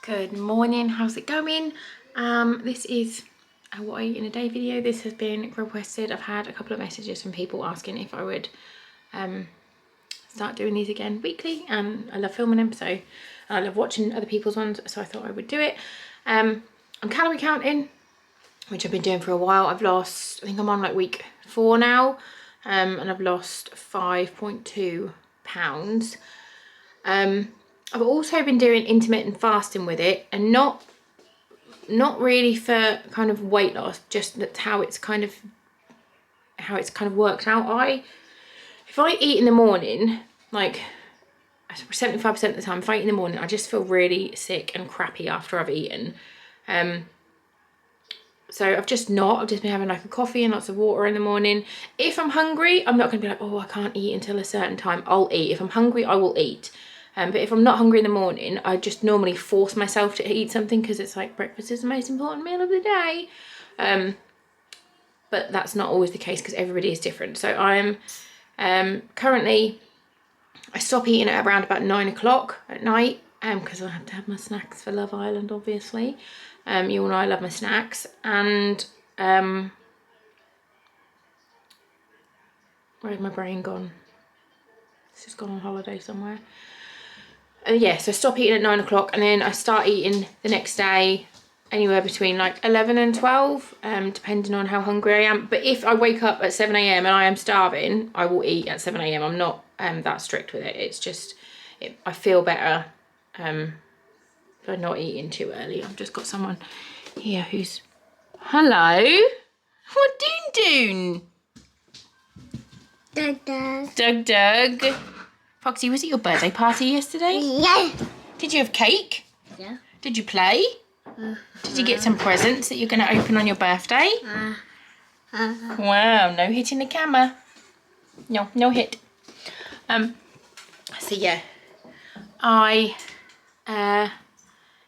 Good morning, how's it going? This is a what I eat in a day video. This has been requested. I've had a couple of messages from people asking if I would start doing these again weekly, and I love filming them, so I love watching other people's ones, so I thought I would do it. I'm calorie counting, which I've been doing for a while. I've lost, I think I'm on like week 4 now, and I've lost 5.2 pounds. I've also been doing intermittent fasting with it, and not really for kind of weight loss, just that's how it's kind of worked out. If I eat in the morning, like 75% of the time, if I eat in the morning, I just feel really sick and crappy after I've eaten. So I've just been having like a coffee and lots of water in the morning. If I'm hungry, I'm not gonna be like, oh, I can't eat until a certain time. I'll eat. If I'm hungry, I will eat. But if I'm not hungry in the morning, I just normally force myself to eat something, because it's like breakfast is the most important meal of the day. But that's not always the case, because everybody is different. So I'm currently, I stop eating at around about 9 o'clock at night, because I have to have my snacks for Love Island, obviously. You all know I love my snacks. And where's my brain gone? It's just gone on holiday somewhere. Yeah, so I stop eating at 9 o'clock, and then I start eating the next day anywhere between like 11 and 12, depending on how hungry I am. But if I wake up at 7 a.m. and I am starving, I will eat at 7 a.m. I'm not that strict with it. It's just, I feel better by not eating too early. I've just got someone here who's, hello, what doon? Doug. Foxy, was it your birthday party yesterday? Yeah. Did you have cake? Yeah. Did you play? Did you get some presents that you're going to open on your birthday? Wow, no hitting the camera. No hit. So yeah, yeah,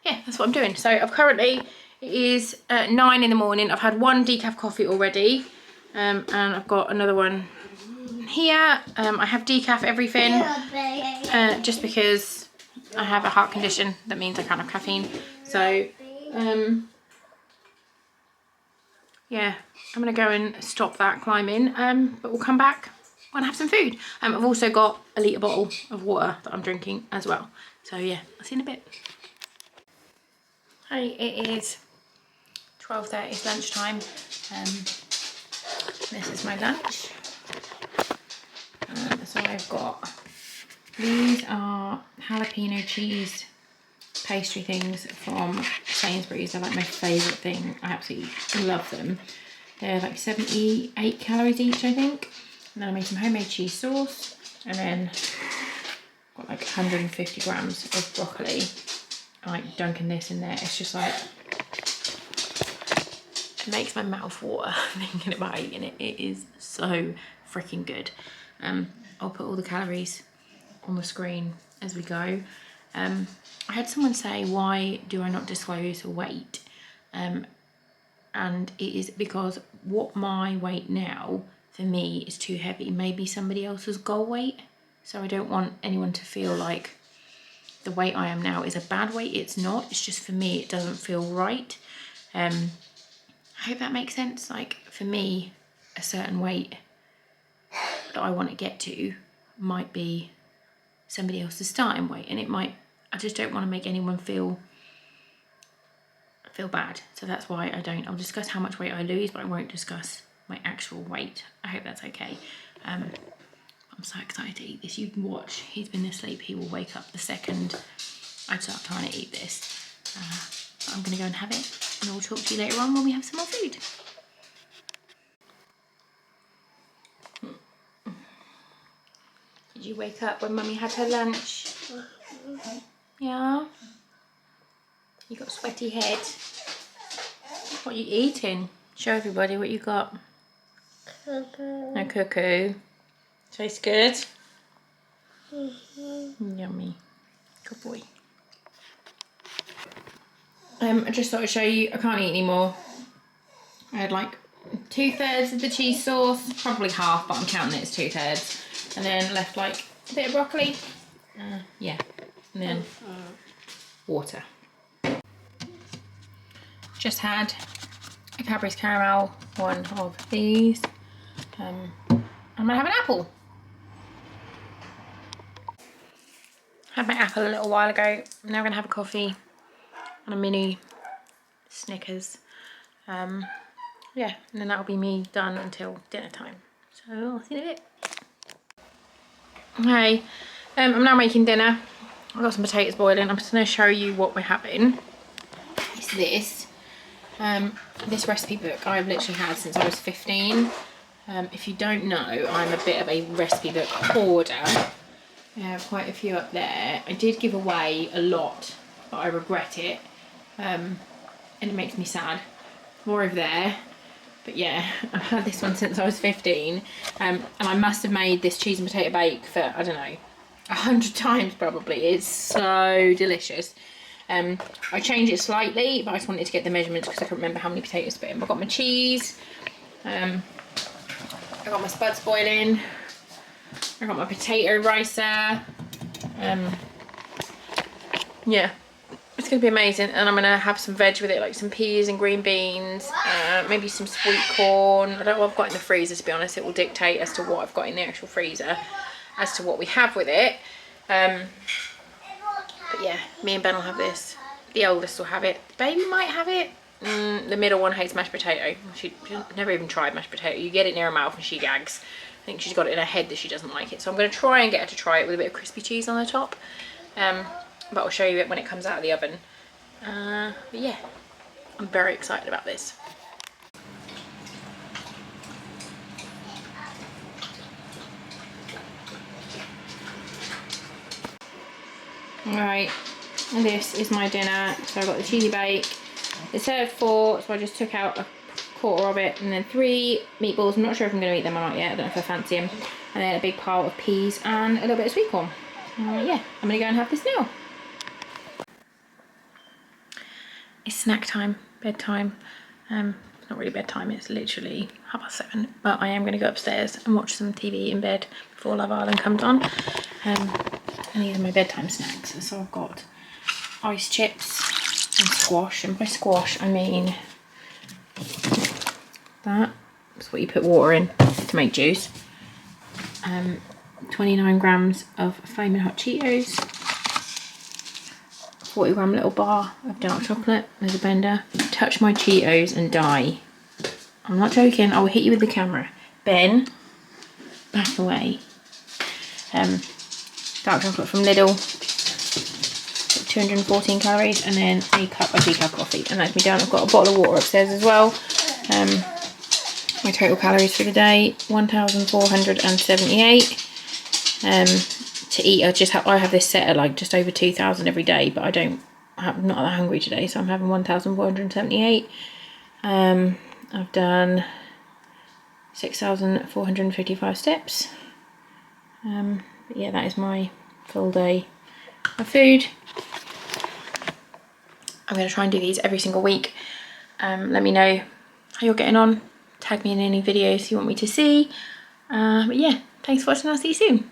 that's what I'm doing. So I've currently, it is 9 in the morning. I've had one decaf coffee already, and I've got another one here. I have decaf everything, just because I have a heart condition that means I can't have caffeine. So yeah, I'm gonna go and stop that climbing, but we'll come back when I have some food. I've also got a litre bottle of water that I'm drinking as well. So yeah, I'll see you in a bit. Hey, it is 12:30, it's lunchtime. This is my lunch. So I've got, these are jalapeno cheese pastry things from Sainsbury's. They're like my favourite thing. I absolutely love them. They're like 78 calories each, I think. And then I made some homemade cheese sauce, and then got like 150 grams of broccoli. I like dunking this in there. It's just like, it makes my mouth water thinking about eating it. It is so freaking good. I'll put all the calories on the screen as we go. I had someone say, why do I not disclose a weight? And it is because what my weight now, for me, is too heavy. Maybe somebody else's goal weight. So I don't want anyone to feel like the weight I am now is a bad weight. It's not. It's just, for me, it doesn't feel right. I hope that makes sense. Like, for me, a certain weight that I want to get to might be somebody else's starting weight, and it might, I just don't want to make anyone feel bad. So that's why I'll discuss how much weight I lose, but I won't discuss my actual weight. I hope that's okay. I'm so excited to eat this. You can watch, he's been asleep, he will wake up the second I start trying to eat this. I'm gonna go and have it, and I'll talk to you later on when we have some more food. Did you wake up when Mummy had her lunch? Yeah? You got a sweaty head. What are you eating? Show everybody what you got. A cuckoo. Tastes good? Yummy. Good boy. I just thought I'd show you, I can't eat anymore. I had like 2/3 of the cheese sauce, probably half, but I'm counting it as 2/3. And then left like a bit of broccoli. Yeah. And then water. just had a Cadbury's caramel, one of these. I'm gonna have an apple. Had my apple a little while ago. I'm now gonna have a coffee and a mini Snickers. Yeah, and then that'll be me done until dinner time. So I'll see you in a bit. Okay, I'm now making dinner. I've got some potatoes boiling. I'm just gonna show you what we're having. It's this. This recipe book I've literally had since I was 15. If you don't know, I'm a bit of a recipe book hoarder. I have quite a few up there. I did give away a lot, but I regret it. And it makes me sad. More over there. But yeah, I've had this one since I was 15. And I must have made this cheese and potato bake for, I don't know, 100 times probably. It's so delicious. I changed it slightly, but I just wanted to get the measurements because I couldn't remember how many potatoes to put in. I've got my cheese, I got my Spazz boiling, I got my potato ricer. Yeah, it's going to be amazing. And I'm going to have some veg with it, like some peas and green beans, maybe some sweet corn. I don't know what I've got in the freezer, to be honest. It will dictate as to what I've got in the actual freezer as to what we have with it. But yeah, me and Ben will have this. The oldest will have it. The baby might have it. The middle one hates mashed potato. She's never even tried mashed potato. You get it near her mouth and she gags. I think she's got it in her head that she doesn't like it. So I'm going to try and get her to try it with a bit of crispy cheese on the top. But I'll show you it when it comes out of the oven. But yeah, I'm very excited about this. Alright, this is my dinner. So I've got the cheesy bake. It served 4, so I just took out a quarter of it, and then 3 meatballs. I'm not sure if I'm going to eat them or not yet. I don't know if I fancy them. And then a big pile of peas and a little bit of sweet corn. Yeah, I'm going to go and have this now. It's snack time, bedtime. It's not really bedtime, it's literally 7:30. But I am going to go upstairs and watch some TV in bed before Love Island comes on. And these are my bedtime snacks. So I've got ice chips and squash. And by squash, I mean that. That's what you put water in to make juice. 29 grams of Flaming Hot Cheetos. 40 gram little bar of dark chocolate. There's a blender. Touch my Cheetos and die. I'm not joking. I will hit you with the camera. Ben, back away. Dark chocolate from Lidl. 214 calories, and then a cup of decaf coffee. And that's me done. I've got a bottle of water upstairs as well. My total calories for the day, 1,478. To eat, I have this set at like just over 2,000 every day, but I'm not that hungry today, so I'm having 1,478. I've done 6,455 steps. But yeah, that is my full day of food. I'm going to try and do these every single week. Let me know how you're getting on. Tag me in any videos you want me to see. But yeah, thanks for watching. I'll see you soon.